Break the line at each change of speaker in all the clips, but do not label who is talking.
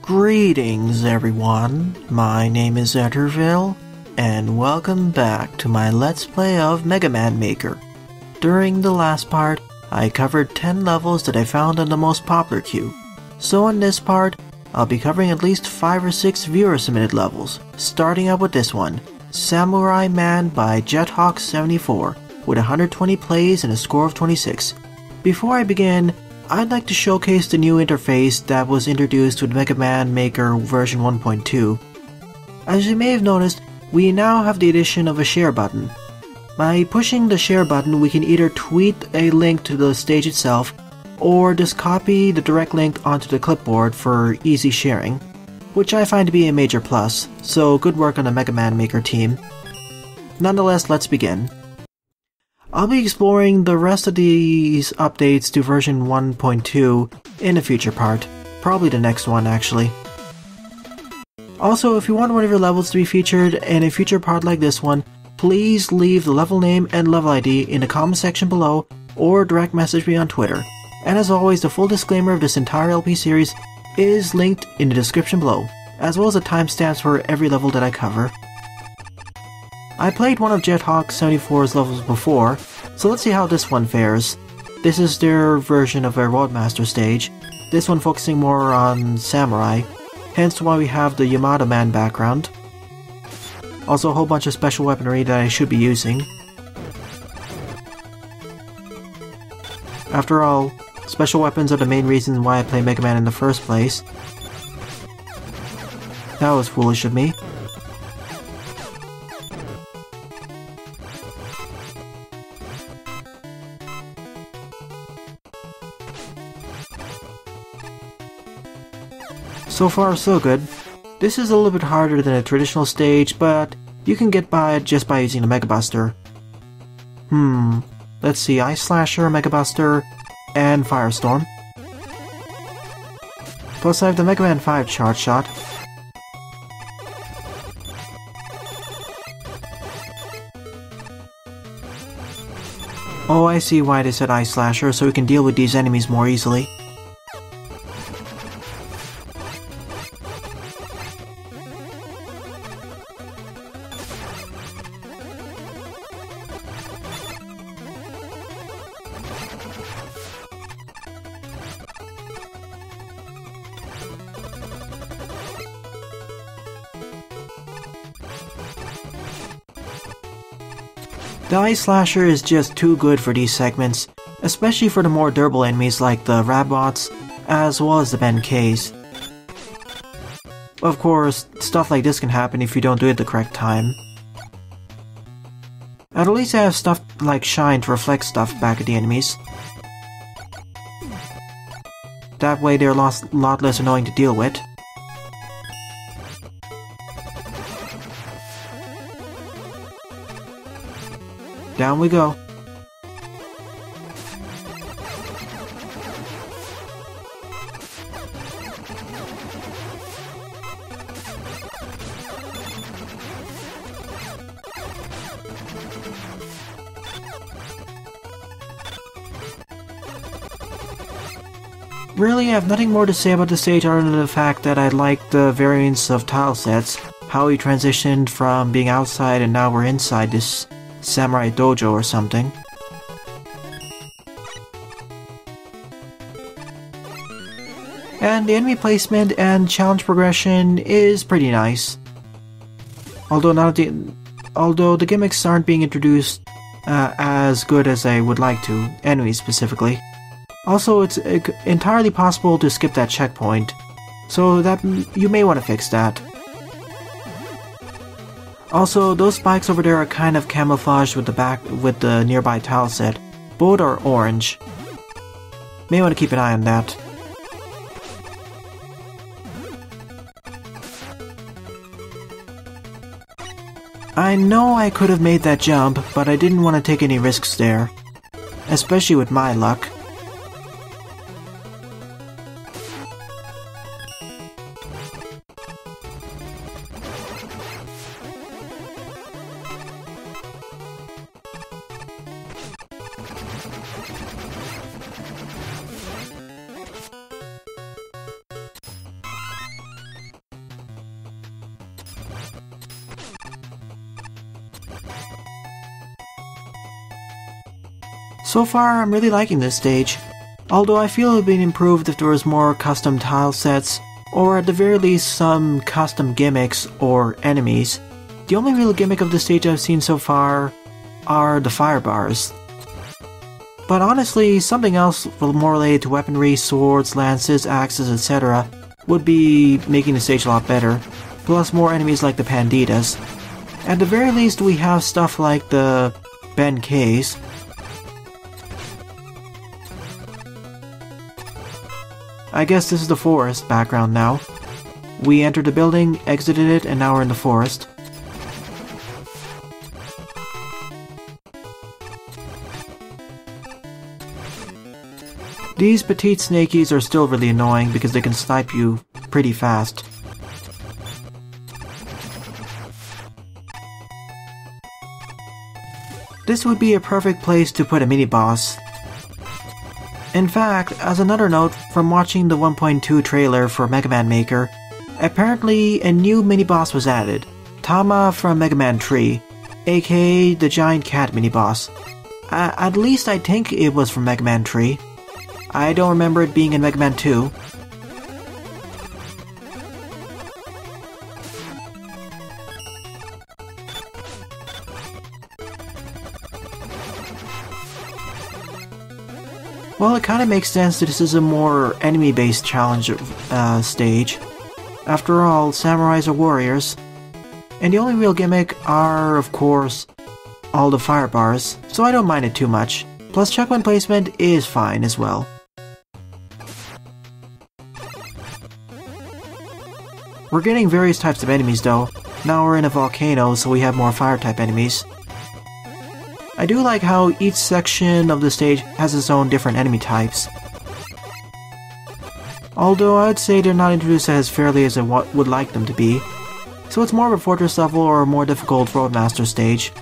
Greetings everyone, my name is Etterville, and welcome back to my Let's Play of Mega Man Maker. During the last part, I covered 10 levels that I found on the most popular queue. So in this part, I'll be covering at least 5 or 6 viewer-submitted levels, starting out with this one, Samurai Man by JetHawk74, with 120 plays and a score of 26. Before I begin, I'd like to showcase the new interface that was introduced with Mega Man Maker version 1.2. As you may have noticed, we now have the addition of a share button. By pushing the share button, we can either tweet a link to the stage itself, or just copy the direct link onto the clipboard for easy sharing, which I find to be a major plus, so good work on the Mega Man Maker team. Nonetheless, let's begin. I'll be exploring the rest of these updates to version 1.2 in a future part, probably the next one actually. Also, if you want one of your levels to be featured in a future part like this one, please leave the level name and level ID in the comment section below or direct message me on Twitter. And as always, the full disclaimer of this entire LP series is linked in the description below, as well as the timestamps for every level that I cover. I played one of JetHawk74's levels before, so let's see how this one fares. This is their version of a Roadmaster stage, this one focusing more on Samurai, hence why we have the Yamada Man background. Also a whole bunch of special weaponry that I should be using. After all, special weapons are the main reason why I play Mega Man in the first place. That was foolish of me. So far so good. This is a little bit harder than a traditional stage, but you can get by it just by using the Mega Buster. Let's see, Ice Slasher, Mega Buster, and Firestorm. Plus I have the Mega Man 5 Charge Shot. Oh, I see why they said Ice Slasher, so we can deal with these enemies more easily. The Ice Slasher is just too good for these segments, especially for the more durable enemies like the Rabots, as well as the Ben Ks. Of course, stuff like this can happen if you don't do it the correct time. At least I have stuff like Shine to reflect stuff back at the enemies. That way they're a lot less annoying to deal with. Down we go. Really, I have nothing more to say about the stage other than the fact that I like the variance of tile sets, how we transitioned from being outside and now we're inside this Samurai Dojo or something. And the enemy placement and challenge progression is pretty nice. Although the gimmicks aren't being introduced as good as I would like to, enemies specifically. Also, it's entirely possible to skip that checkpoint, so that you may want to fix that. Also, those spikes over there are kind of camouflaged with the nearby tile set. Both are orange. May want to keep an eye on that. I know I could have made that jump, but I didn't want to take any risks there. Especially with my luck. So far, I'm really liking this stage, although I feel it would be improved if there was more custom tile sets, or at the very least some custom gimmicks or enemies. The only real gimmick of the stage I've seen so far are the fire bars. But honestly, something else more related to weaponry, swords, lances, axes, etc. would be making the stage a lot better, plus more enemies like the panditas. At the very least, we have stuff like the Ben K's. I guess this is the forest background now. We entered the building, exited it, and now we're in the forest. These petite snakies are still really annoying because they can snipe you pretty fast. This would be a perfect place to put a mini-boss. In fact, as another note, from watching the 1.2 trailer for Mega Man Maker, apparently a new mini-boss was added, Tama from Mega Man 3, aka the giant cat mini-boss. At least I think it was from Mega Man 3. I don't remember it being in Mega Man 2. Well, it kinda makes sense that this is a more enemy-based challenge stage. After all, samurais are warriors. And the only real gimmick are, of course, all the fire bars, so I don't mind it too much. Plus, checkpoint placement is fine as well. We're getting various types of enemies though. Now we're in a volcano, so we have more fire-type enemies. I do like how each section of the stage has its own different enemy types. Although I'd say they're not introduced as fairly as I would like them to be. So it's more of a fortress level or a more difficult Roadmaster stage.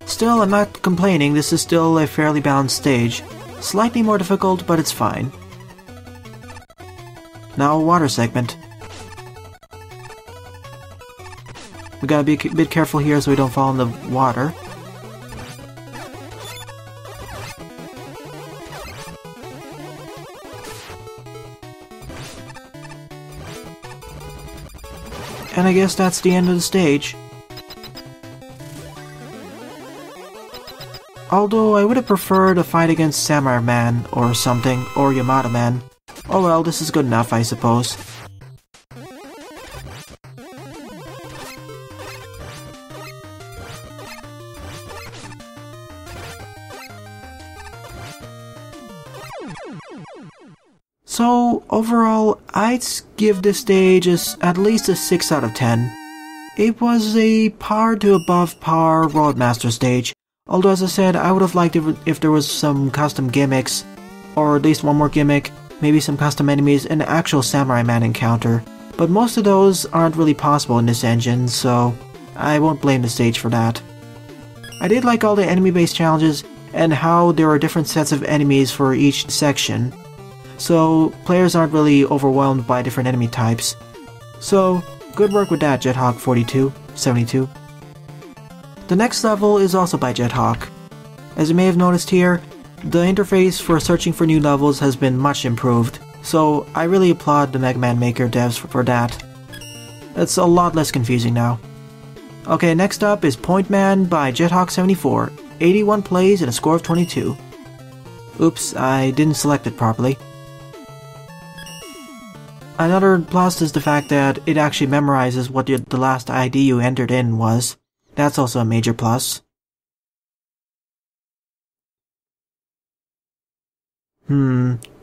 Still, I'm not complaining, this is still a fairly balanced stage. Slightly more difficult, but it's fine. Now a water segment. We gotta be a bit careful here so we don't fall in the water. And I guess that's the end of the stage. Although I would have preferred a fight against Samurai Man or something, or Yamada Man. Oh well, this is good enough, I suppose. So, overall, I'd give this stage at least a 6 out of 10. It was a par to above par Roadmaster stage, although as I said, I would have liked it if there was some custom gimmicks, or at least one more gimmick, maybe some custom enemies, and an actual Samurai Man encounter. But most of those aren't really possible in this engine, so I won't blame the stage for that. I did like all the enemy-based challenges, and how there are different sets of enemies for each section. So players aren't really overwhelmed by different enemy types. So, good work with that, JetHawk4272. The next level is also by JetHawk. As you may have noticed here, the interface for searching for new levels has been much improved, so I really applaud the Mega Man Maker devs for that. It's a lot less confusing now. Okay, next up is Point Man by JetHawk74, 81 plays and a score of 22. Oops, I didn't select it properly. Another plus is the fact that it actually memorizes what the last ID you entered in was. That's also a major plus.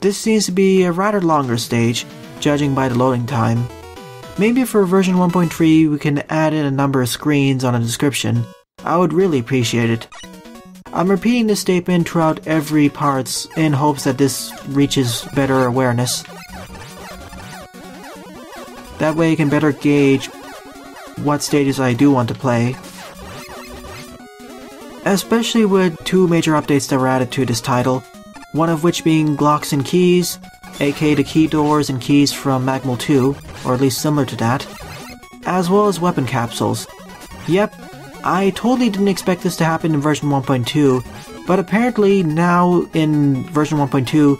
This seems to be a rather longer stage, judging by the loading time. Maybe for version 1.3 we can add in a number of screens on a description. I would really appreciate it. I'm repeating this statement throughout every parts in hopes that this reaches better awareness. That way I can better gauge what stages I do want to play. Especially with two major updates that were added to this title, one of which being Glocks and Keys, aka the key doors and keys from Magmal 2, or at least similar to that, as well as weapon capsules. Yep, I totally didn't expect this to happen in version 1.2, but apparently now in version 1.2,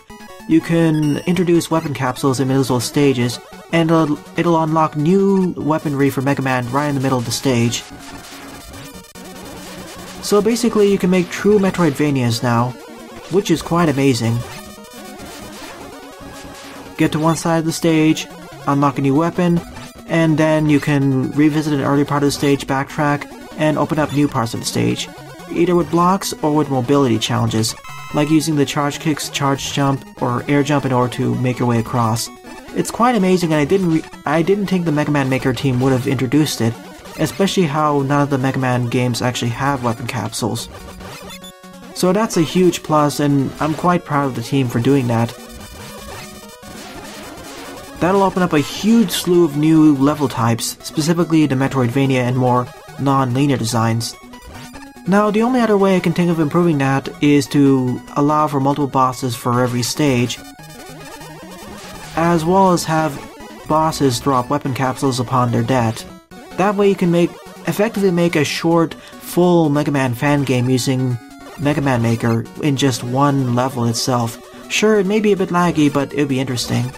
you can introduce weapon capsules in middle stages, and it'll unlock new weaponry for Mega Man right in the middle of the stage. So basically you can make true Metroidvanias now, which is quite amazing. Get to one side of the stage, unlock a new weapon, and then you can revisit an earlier part of the stage, backtrack, and open up new parts of the stage, either with blocks or with mobility challenges, like using the charge kicks, charge jump, or air jump in order to make your way across. It's quite amazing, and I didn't think the Mega Man Maker team would have introduced it, especially how none of the Mega Man games actually have weapon capsules. So that's a huge plus, and I'm quite proud of the team for doing that. That'll open up a huge slew of new level types, specifically the Metroidvania and more non-linear designs. Now, the only other way I can think of improving that is to allow for multiple bosses for every stage, as well as have bosses drop weapon capsules upon their death. That way you can effectively make a short, full Mega Man fan game using Mega Man Maker in just one level itself. Sure, it may be a bit laggy, but it'll be interesting.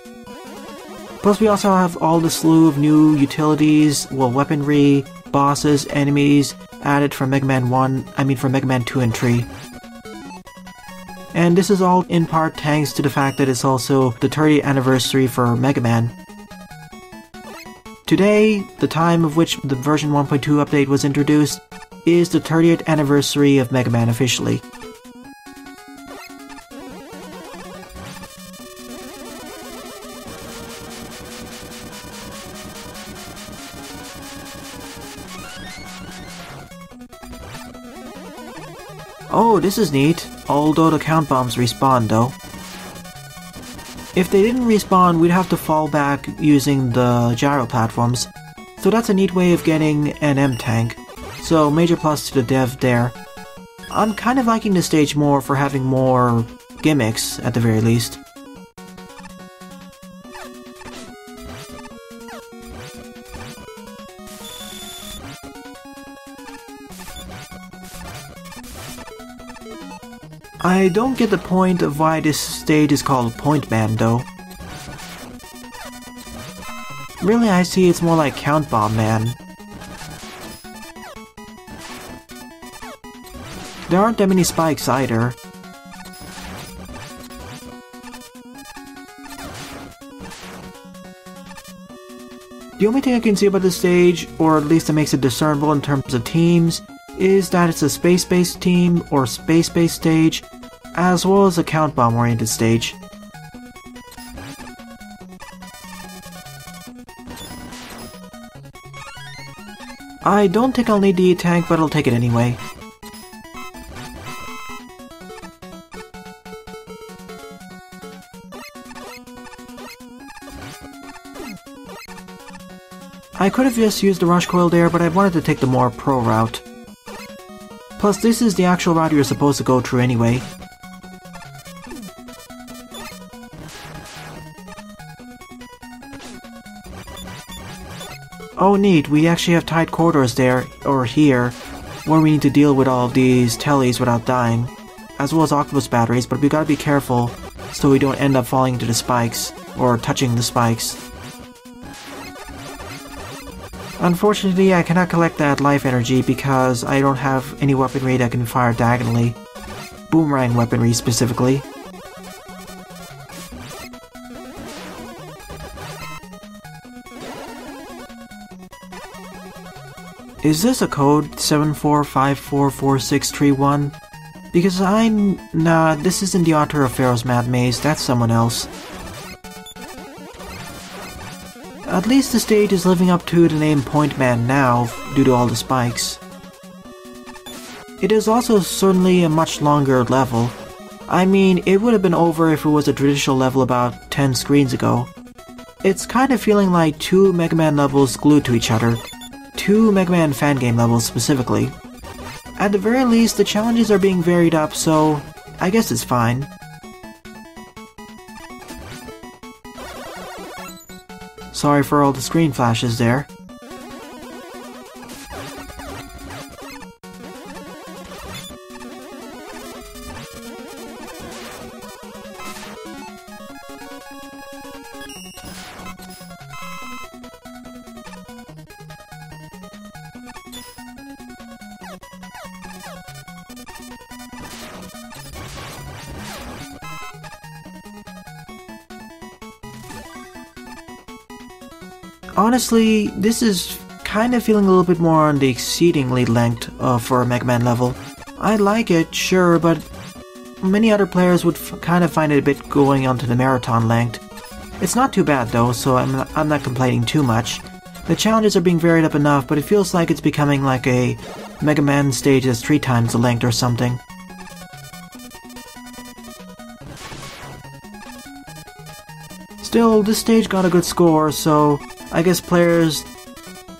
Plus we also have all the slew of new utilities, weaponry, bosses, enemies added from Mega Man 2 and 3. And this is all in part thanks to the fact that it's also the 30th anniversary for Mega Man. Today, the time of which the version 1.2 update was introduced, is the 30th anniversary of Mega Man officially. Oh, this is neat, although the count bombs respawn though. If they didn't respawn, we'd have to fall back using the gyro platforms, so that's a neat way of getting an M-Tank, so major plus to the dev there. I'm kind of liking this stage more for having more gimmicks, at the very least. I don't get the point of why this stage is called Point Man though. Really, I see it's more like Count Bomb Man. There aren't that many spikes either. The only thing I can see about this stage, or at least that makes it discernible in terms of teams, is that it's a space-based team or space-based stage, as well as a count bomb-oriented stage. I don't think I'll need the E-Tank, but I'll take it anyway. I could have just used the rush coil there, but I wanted to take the more pro route. Plus, this is the actual route you're supposed to go through anyway. Oh neat, we actually have tight corridors there, or here, where we need to deal with all of these tellies without dying, as well as octopus batteries, but we gotta be careful so we don't end up falling into the spikes, or touching the spikes. Unfortunately, I cannot collect that life energy because I don't have any weaponry that can fire diagonally. Boomerang weaponry specifically. Is this a code 74544631? Because nah, this isn't the author of Pharaoh's Mad Maze, that's someone else. At least the stage is living up to the name Point Man now, due to all the spikes. It is also certainly a much longer level. I mean, it would have been over if it was a traditional level about 10 screens ago. It's kind of feeling like two Mega Man levels glued to each other. Two Mega Man fan game levels specifically. At the very least, the challenges are being varied up, so I guess it's fine. Sorry for all the screen flashes there. Honestly, this is kind of feeling a little bit more on the exceedingly length for a Mega Man level. I like it, sure, but many other players would kind of find it a bit going onto the marathon length. It's not too bad though, so I'm not complaining too much. The challenges are being varied up enough, but it feels like it's becoming like a Mega Man stage that's 3 times the length or something. Still, this stage got a good score, so I guess players,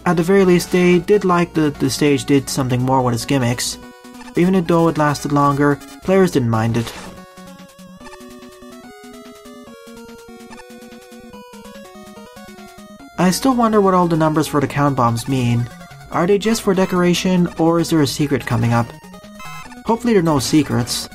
at the very least, they did like the stage did something more with its gimmicks. Even though it lasted longer, players didn't mind it. I still wonder what all the numbers for the count bombs mean. Are they just for decoration, or is there a secret coming up? Hopefully there are no secrets.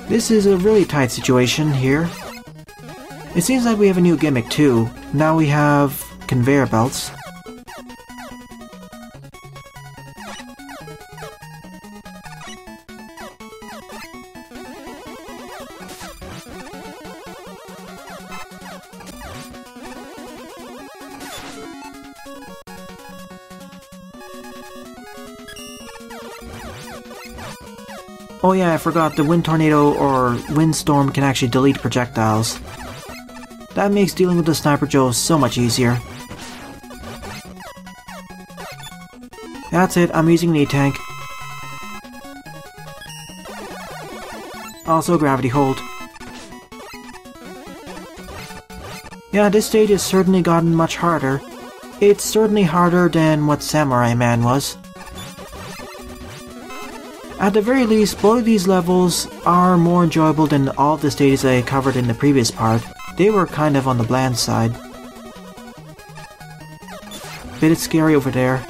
This is a really tight situation here. It seems like we have a new gimmick too. Now we have conveyor belts. Oh yeah, I forgot, the wind tornado or windstorm can actually delete projectiles. That makes dealing with the Sniper Joe so much easier. That's it, I'm using an E-Tank. Also gravity hold. Yeah, this stage has certainly gotten much harder. It's certainly harder than what Samurai Man was. At the very least, both of these levels are more enjoyable than all of the stages I covered in the previous part. They were kind of on the bland side. Bit scary over there.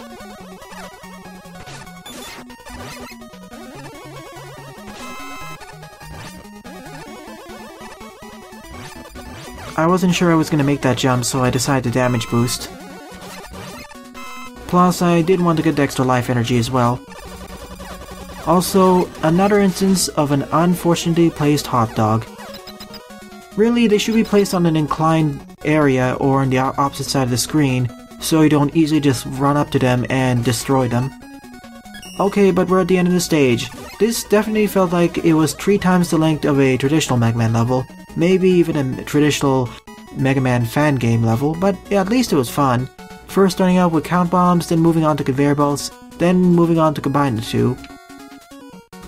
I wasn't sure I was gonna make that jump, so I decided to damage boost. Plus, I did want to get the extra life energy as well. Also, another instance of an unfortunately placed hot dog. Really, they should be placed on an inclined area or on the opposite side of the screen, so you don't easily just run up to them and destroy them. Okay, but we're at the end of the stage. This definitely felt like it was 3 times the length of a traditional Mega Man level, maybe even a traditional Mega Man fan game level, but yeah, at least it was fun. First starting out with count bombs, then moving on to conveyor belts, then moving on to combine the two.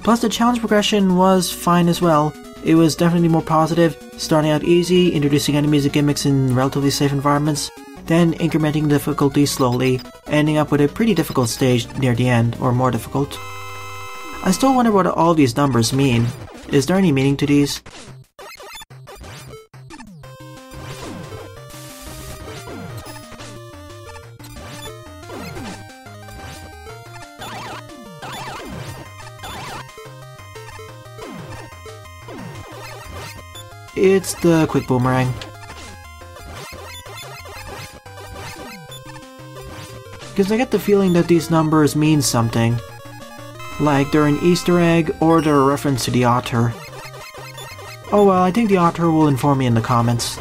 Plus the challenge progression was fine as well. It was definitely more positive, starting out easy, introducing enemies and gimmicks in relatively safe environments, then incrementing difficulty slowly, ending up with a pretty difficult stage near the end, or more difficult. I still wonder what all these numbers mean. Is there any meaning to these? It's the quick boomerang. Because I get the feeling that these numbers mean something. Like they're an Easter egg or they're a reference to the author. Oh well, I think the author will inform me in the comments.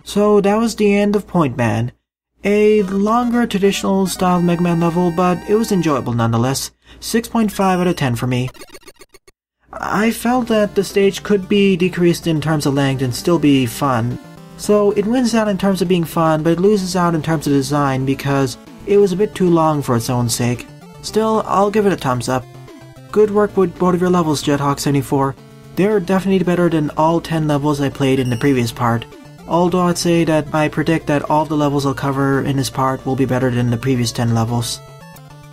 So that was the end of Point Man. A longer traditional style Mega Man level, but it was enjoyable nonetheless. 6.5 out of 10 for me. I felt that the stage could be decreased in terms of length and still be fun. So it wins out in terms of being fun, but it loses out in terms of design because it was a bit too long for its own sake. Still, I'll give it a thumbs up. Good work with both of your levels, Jethawk74. They're definitely better than all 10 levels I played in the previous part. although I'd say that I predict that all the levels I'll cover in this part will be better than the previous 10 levels.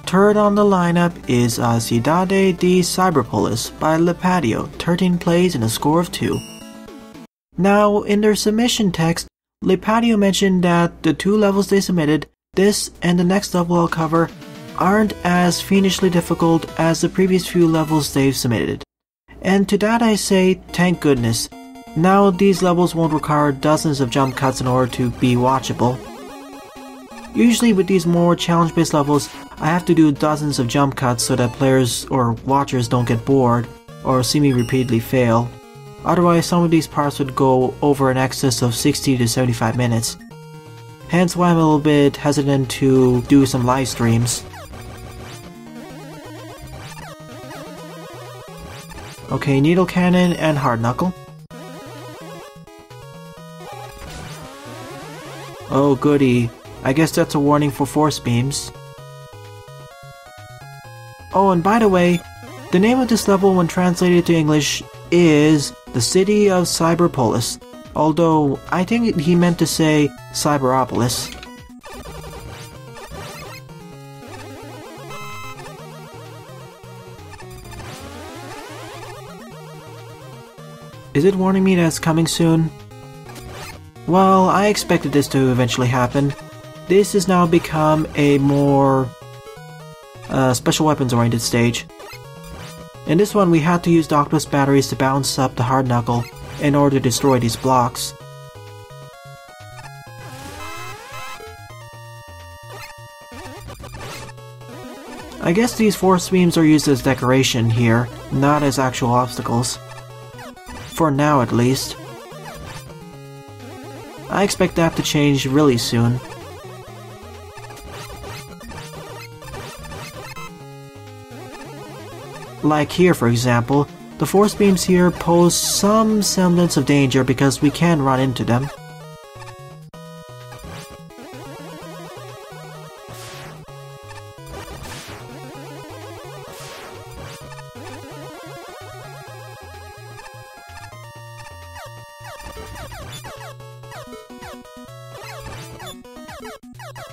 Third on the lineup is Cidade de Cyberpolis by Lipatio, 13 plays and a score of 2. Now, in their submission text, Lipatio mentioned that the 2 levels they submitted, this and the next level I'll cover, aren't as fiendishly difficult as the previous few levels they've submitted. And to that I say, thank goodness. Now these levels won't require dozens of jump cuts in order to be watchable. Usually with these more challenge-based levels, I have to do dozens of jump cuts so that players or watchers don't get bored or see me repeatedly fail. Otherwise, some of these parts would go over in excess of 60 to 75 minutes. Hence why I'm a little bit hesitant to do some live streams. Okay, Needle Cannon and Hard Knuckle. Oh goody, I guess that's a warning for force beams. Oh, and by the way, the name of this level when translated to English is the City of Cyberpolis, although I think he meant to say Cyberopolis. Is it warning me that it's coming soon? Well, I expected this to eventually happen. This has now become a more special weapons oriented stage. In this one we had to use the octopus batteries to bounce up the hard knuckle in order to destroy these blocks. I guess these force beams are used as decoration here, not as actual obstacles. For now at least. I expect that to change really soon. Like here for example, the force beams here pose some semblance of danger because we can run into them.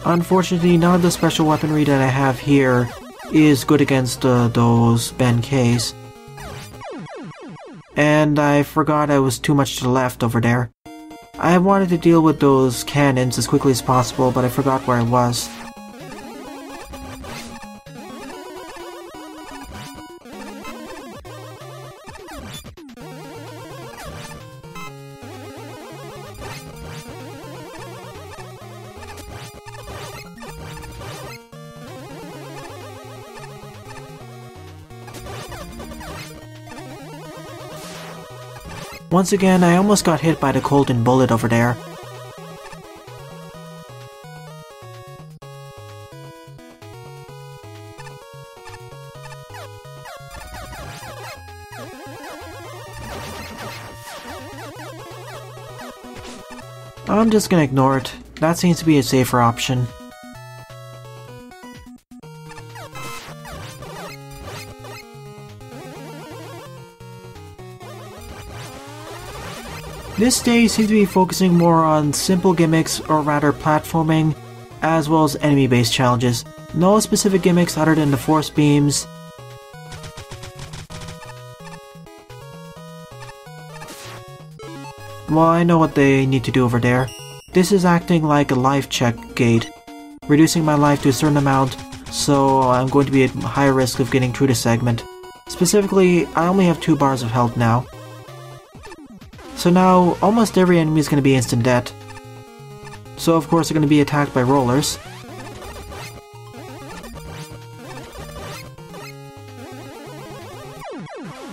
Unfortunately, none of the special weaponry that I have here is good against those Ben-Ks. And I forgot I was too much to the left over there. I wanted to deal with those cannons as quickly as possible, but I forgot where I was. Once again, I almost got hit by the golden bullet over there. I'm just gonna ignore it. That seems to be a safer option. This stage seems to be focusing more on simple gimmicks, or rather platforming, as well as enemy-based challenges. No specific gimmicks other than the force beams. Well, I know what they need to do over there. This is acting like a life check gate, reducing my life to a certain amount, so I'm going to be at high risk of getting through the segment. Specifically, I only have 2 bars of health now. So now, almost every enemy is going to be instant death. So of course they're going to be attacked by rollers.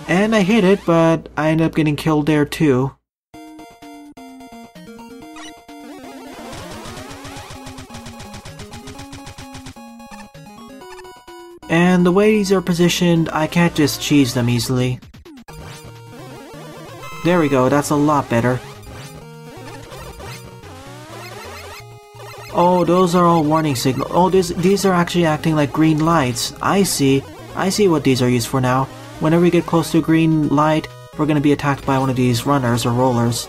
And I hit it, but I ended up getting killed there too. And the way these are positioned, I can't just cheese them easily. There we go, that's a lot better. Oh, those are all warning signals. Oh, these are actually acting like green lights. I see what these are used for now. Whenever we get close to a green light, we're going to be attacked by one of these runners or rollers.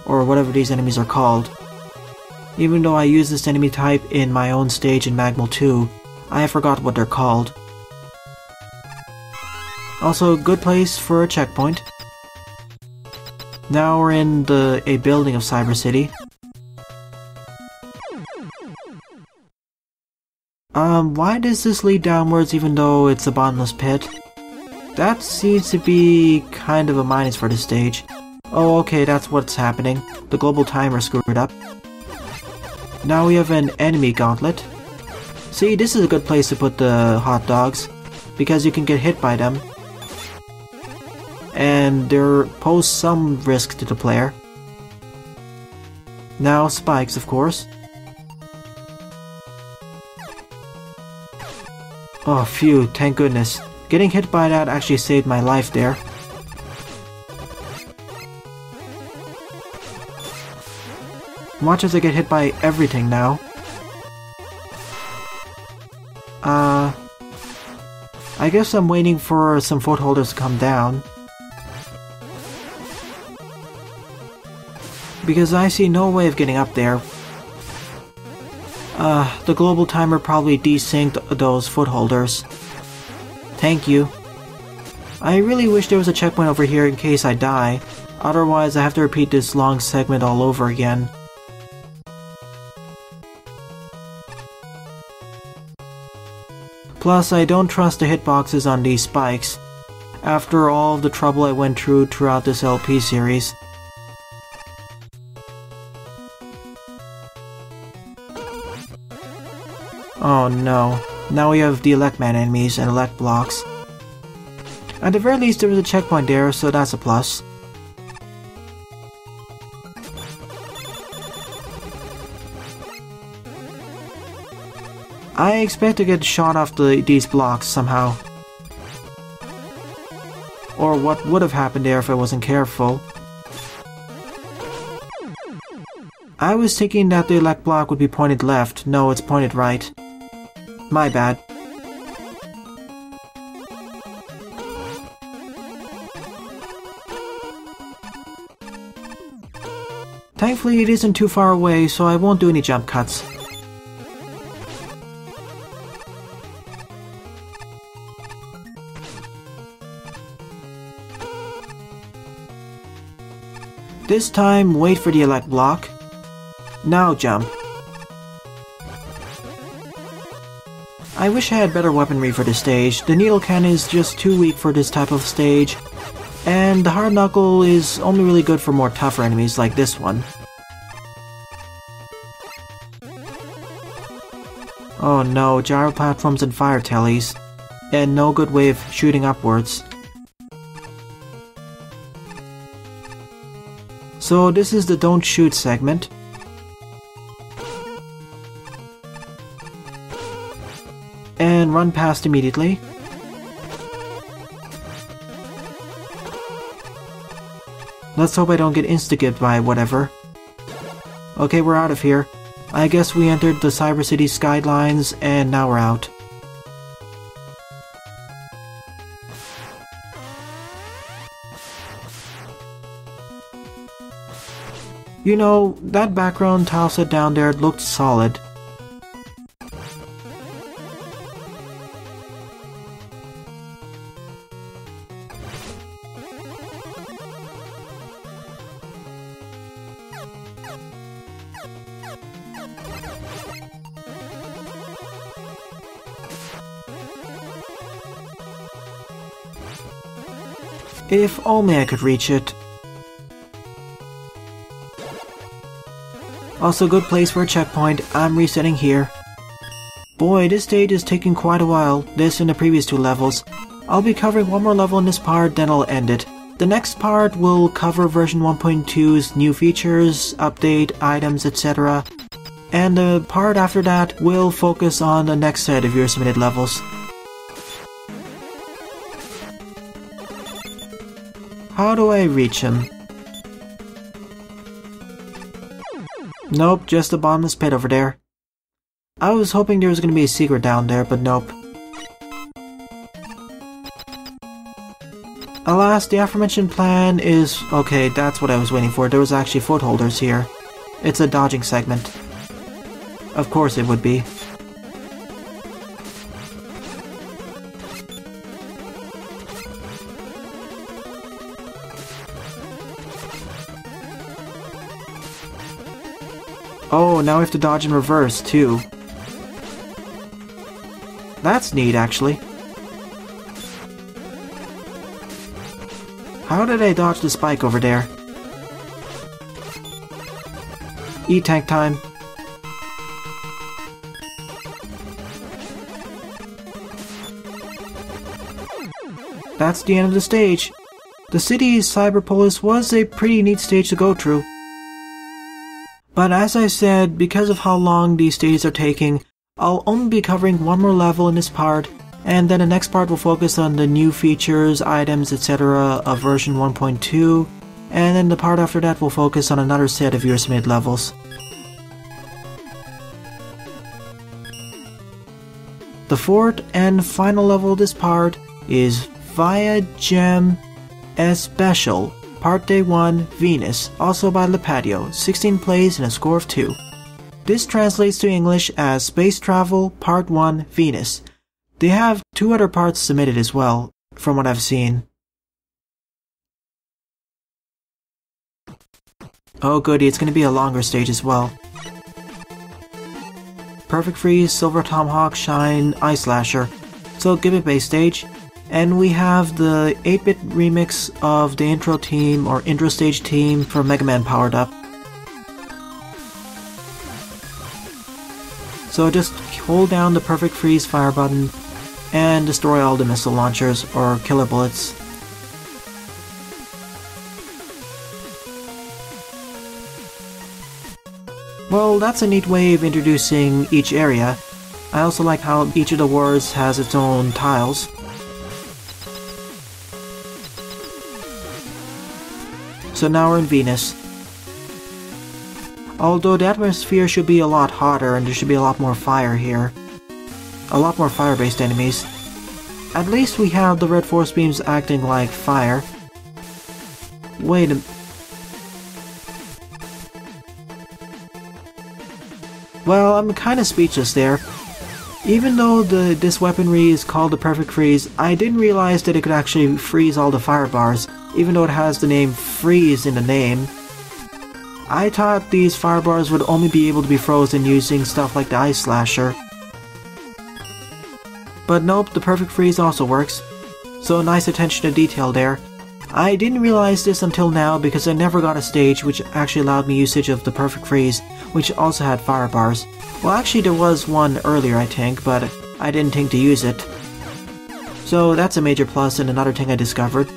or whatever these enemies are called. Even though I use this enemy type in my own stage in Magmal 2, I forgot what they're called. Also, good place for a checkpoint. Now we're in a building of Cyber City. Why does this lead downwards even though it's a bottomless pit? That seems to be kind of a minus for this stage. Oh, okay, that's what's happening. The global timer screwed up. Now we have an enemy gauntlet. See, this is a good place to put the hot dogs, because you can get hit by them. And they pose some risk to the player. Now spikes, of course. Oh phew, thank goodness. Getting hit by that actually saved my life there. Watch as I get hit by everything now. I guess I'm waiting for some footholders to come down. Because I see no way of getting up there. The global timer probably desynced those footholders. Thank you. I really wish there was a checkpoint over here in case I die. Otherwise I have to repeat this long segment all over again. Plus, I don't trust the hitboxes on these spikes, after all of the trouble I went through throughout this LP series. Oh no, now we have the Elect Man enemies and Elect blocks. At the very least there was a checkpoint there, so that's a plus. I expect to get shot off these blocks somehow. Or what would have happened there if I wasn't careful. I was thinking that the Elect block would be pointed left. No, it's pointed right. My bad. Thankfully it isn't too far away, so I won't do any jump cuts. This time, wait for the Elect block. Now jump. I wish I had better weaponry for this stage. The needle cannon is just too weak for this type of stage, and the hard knuckle is only really good for more tougher enemies like this one. Oh no, gyro platforms and fire tellies, and no good way of shooting upwards. So this is the don't shoot segment. And run past immediately. Let's hope I don't get insta-gibbed by whatever. Okay, we're out of here. I guess we entered the Cyber City skylines and now we're out. You know, that background tile set down there looked solid. If only I could reach it. Also, good place for a checkpoint. I'm resetting here. Boy, this stage is taking quite a while, this and the previous two levels. I'll be covering one more level in this part, then I'll end it. The next part will cover version 1.2's new features, update, items, etc. And the part after that will focus on the next set of your submitted levels. How do I reach him? Nope, just a bottomless pit over there. I was hoping there was going to be a secret down there, but nope. Alas, the aforementioned plan is... Okay, that's what I was waiting for. There was actually footholders here. It's a dodging segment. Of course it would be. Oh, now we have to dodge in reverse, too. That's neat, actually. How did I dodge the spike over there? E-tank time. That's the end of the stage. The city's Cyberpolis was a pretty neat stage to go through. But as I said, because of how long these stages are taking, I'll only be covering one more level in this part, and then the next part will focus on the new features, items, etc. of version 1.2, and then the part after that will focus on another set of viewer-submitted levels. The fourth and final level of this part is Viagem Espacial, Parte 1, Venus, also by Lipatio, 16 plays and a score of 2. This translates to English as Space Travel, Part 1, Venus. They have 2 other parts submitted as well, from what I've seen. Oh goody, it's going to be a longer stage as well. Perfect Freeze, Silver Tomahawk, Shine, Ice Slasher. So gimmick based stage. And we have the 8-bit remix of the intro team or intro stage team for Mega Man powered up. So just hold down the Perfect Freeze fire button and destroy all the missile launchers or killer bullets. Well, that's a neat way of introducing each area. I also like how each of the worlds has its own tiles. So now we're in Venus. Although the atmosphere should be a lot hotter and there should be a lot more fire here. A lot more fire-based enemies. At least we have the red force beams acting like fire. Wait a... Well, I'm kinda speechless there. Even though this weaponry is called the Perfect Freeze, I didn't realize that it could actually freeze all the fire bars, even though it has the name Freeze in the name. I thought these fire bars would only be able to be frozen using stuff like the Ice Slasher. But nope, the Perfect Freeze also works. So nice attention to detail there. I didn't realize this until now because I never got a stage which actually allowed me usage of the Perfect Freeze, which also had fire bars. Well, actually there was one earlier I think, but I didn't think to use it. So that's a major plus and another thing I discovered.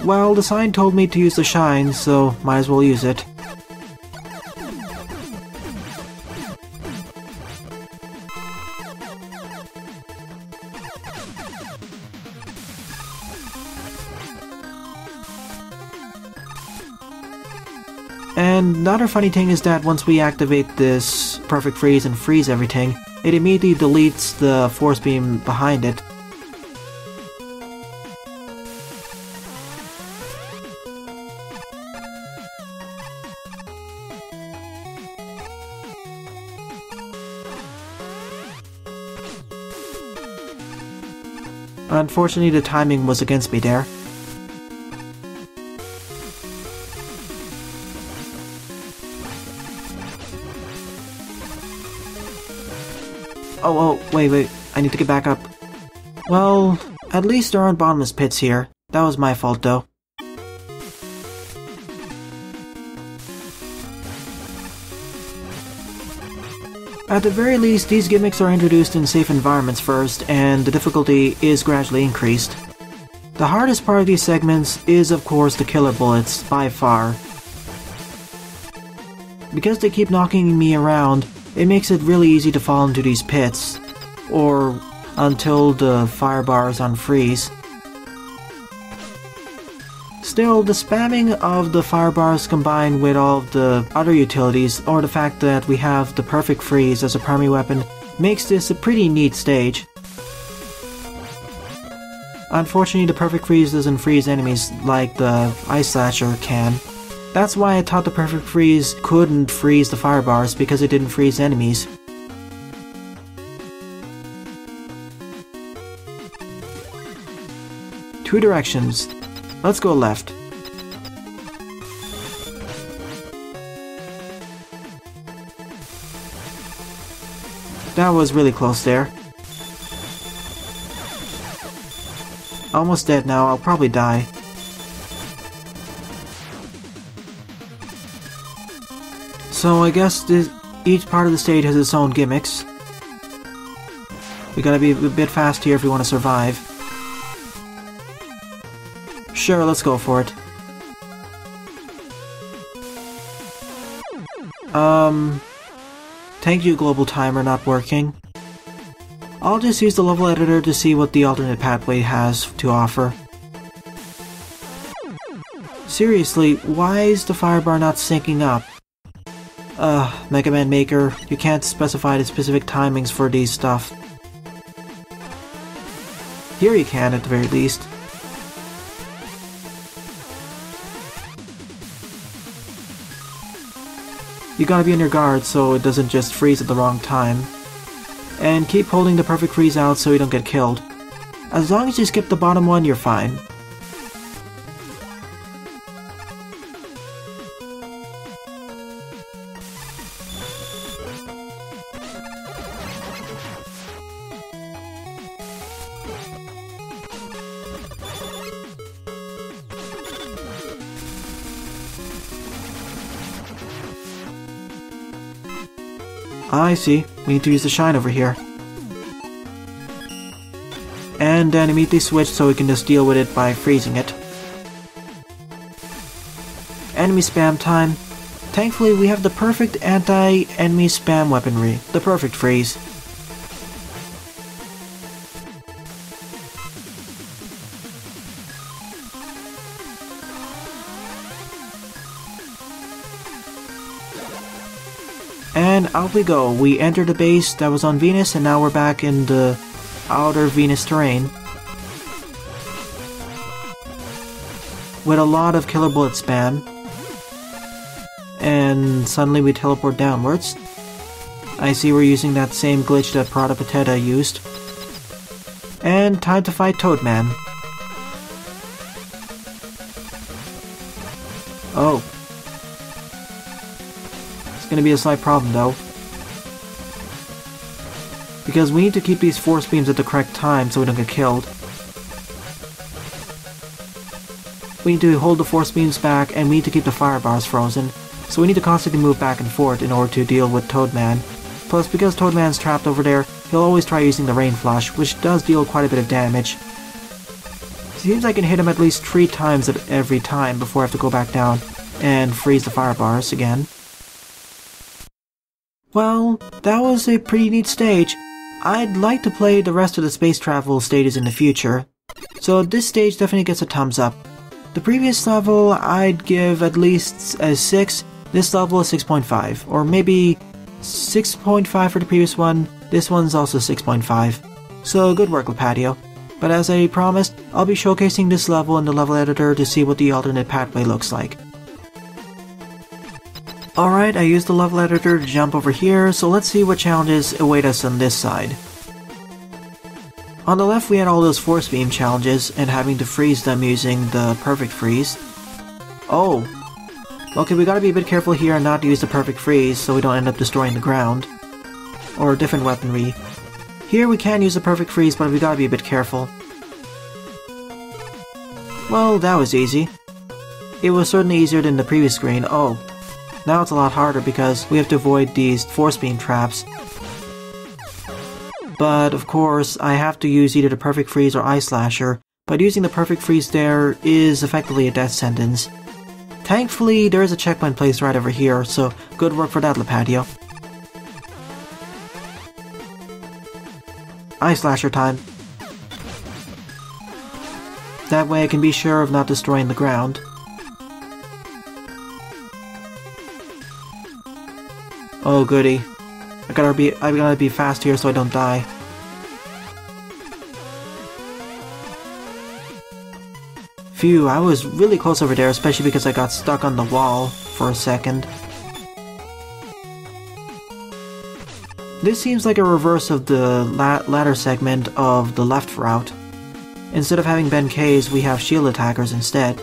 Well, the sign told me to use the shine, so might as well use it. And another funny thing is that once we activate this Perfect Freeze and freeze everything, it immediately deletes the force beam behind it. Unfortunately, the timing was against me there. Oh, wait, I need to get back up. Well, at least there aren't bottomless pits here. That was my fault, though. At the very least, these gimmicks are introduced in safe environments first, and the difficulty is gradually increased. The hardest part of these segments is, of course, the killer bullets, by far. Because they keep knocking me around, it makes it really easy to fall into these pits, or until the fire bar is on freeze. Still, the spamming of the fire bars combined with all of the other utilities, or the fact that we have the perfect freeze as a primary weapon, makes this a pretty neat stage. Unfortunately, the perfect freeze doesn't freeze enemies like the Ice Slasher can. That's why I thought the perfect freeze couldn't freeze the fire bars, because it didn't freeze enemies. Two directions. Let's go left. That was really close there. Almost dead now, I'll probably die. So I guess each part of the stage has its own gimmicks. We gotta be a bit fast here if we want to survive. Sure, let's go for it. Thank you, global timer not working. I'll just use the level editor to see what the alternate pathway has to offer. Seriously, why is the firebar not syncing up? Mega Man Maker, you can't specify the specific timings for these stuff. Here you can, at the very least. You gotta be on your guard so it doesn't just freeze at the wrong time. And keep holding the perfect freeze out so you don't get killed. As long as you skip the bottom one, you're fine. I see. We need to use the shine over here. And then immediately switch so we can just deal with it by freezing it. Enemy spam time. Thankfully we have the perfect anti-enemy spam weaponry. The perfect freeze. And out we go. We entered the base that was on Venus, and now we're back in the outer Venus terrain. With a lot of killer bullet spam. And suddenly we teleport downwards. I see we're using that same glitch that Prada Pateta used. And time to fight Toadman. Oh. It's gonna be a slight problem though. Because we need to keep these force beams at the correct time so we don't get killed. We need to hold the force beams back, and we need to keep the fire bars frozen. So we need to constantly move back and forth in order to deal with Toadman. Plus, because Toadman's trapped over there, he'll always try using the Rain Flush, which does deal quite a bit of damage. Seems I can hit him at least 3 times at every time before I have to go back down and freeze the fire bars again. Well, that was a pretty neat stage. I'd like to play the rest of the space travel stages in the future, so this stage definitely gets a thumbs up. The previous level I'd give at least a 6, this level is 6.5, or maybe 6.5 for the previous one, this one's also 6.5. So good work, Lipatio. But as I promised, I'll be showcasing this level in the level editor to see what the alternate pathway looks like. Alright, I used the level editor to jump over here, so let's see what challenges await us on this side. On the left we had all those force beam challenges, and having to freeze them using the perfect freeze. Oh! Okay, we gotta be a bit careful here and not use the perfect freeze so we don't end up destroying the ground. Or different weaponry. Here we can use the perfect freeze, but we gotta be a bit careful. Well, that was easy. It was certainly easier than the previous screen. Oh. Now it's a lot harder because we have to avoid these force beam traps. But of course, I have to use either the perfect freeze or Ice Slasher, but using the perfect freeze there is effectively a death sentence. Thankfully, there is a checkpoint placed right over here, so good work for that, Lipatio. Ice Slasher time. That way I can be sure of not destroying the ground. Oh goody. I gotta be fast here so I don't die. Phew, I was really close over there, especially because I got stuck on the wall for a second. This seems like a reverse of the ladder segment of the left route. Instead of having Ben K's, we have shield attackers instead.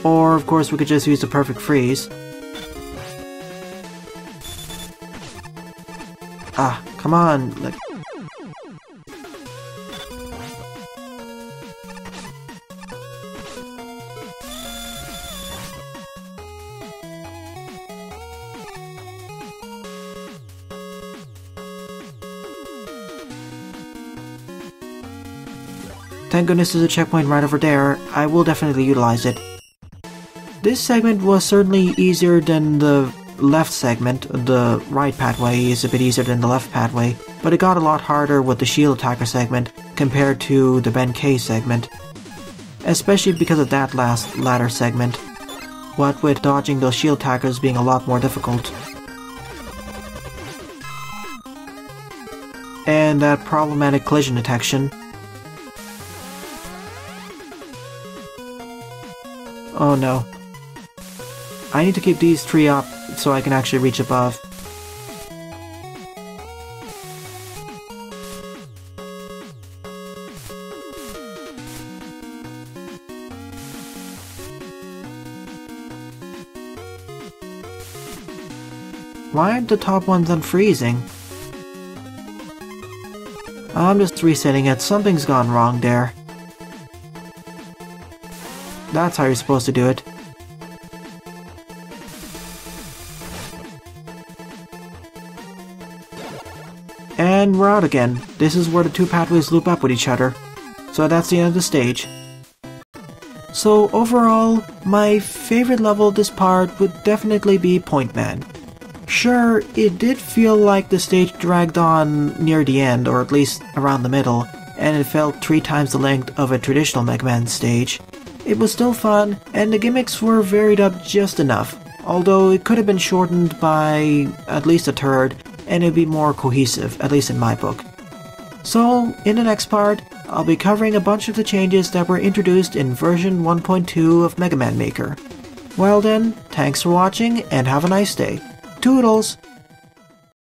Or, of course, we could just use the perfect freeze. Ah, come on! Like... Thank goodness there's a checkpoint right over there. I will definitely utilize it. This segment was certainly easier than the left segment. The right pathway is a bit easier than the left pathway, but it got a lot harder with the shield attacker segment compared to the Ben K segment. Especially because of that last ladder segment. What with dodging those shield attackers being a lot more difficult. And that problematic collision detection. Oh no. I need to keep these three up so I can actually reach above. Why aren't the top ones unfreezing? I'm just resetting it. Something's gone wrong there. That's how you're supposed to do it. And we're out again. This is where the two pathways loop up with each other. So that's the end of the stage. So overall, my favorite level of this part would definitely be Point Man. Sure, it did feel like the stage dragged on near the end, or at least around the middle, and it felt 3 times the length of a traditional Mega Man stage. It was still fun, and the gimmicks were varied up just enough, although it could have been shortened by at least a third, and it would be more cohesive, at least in my book. So, in the next part, I'll be covering a bunch of the changes that were introduced in version 1.2 of Mega Man Maker. Well then, thanks for watching, and have a nice day. Toodles!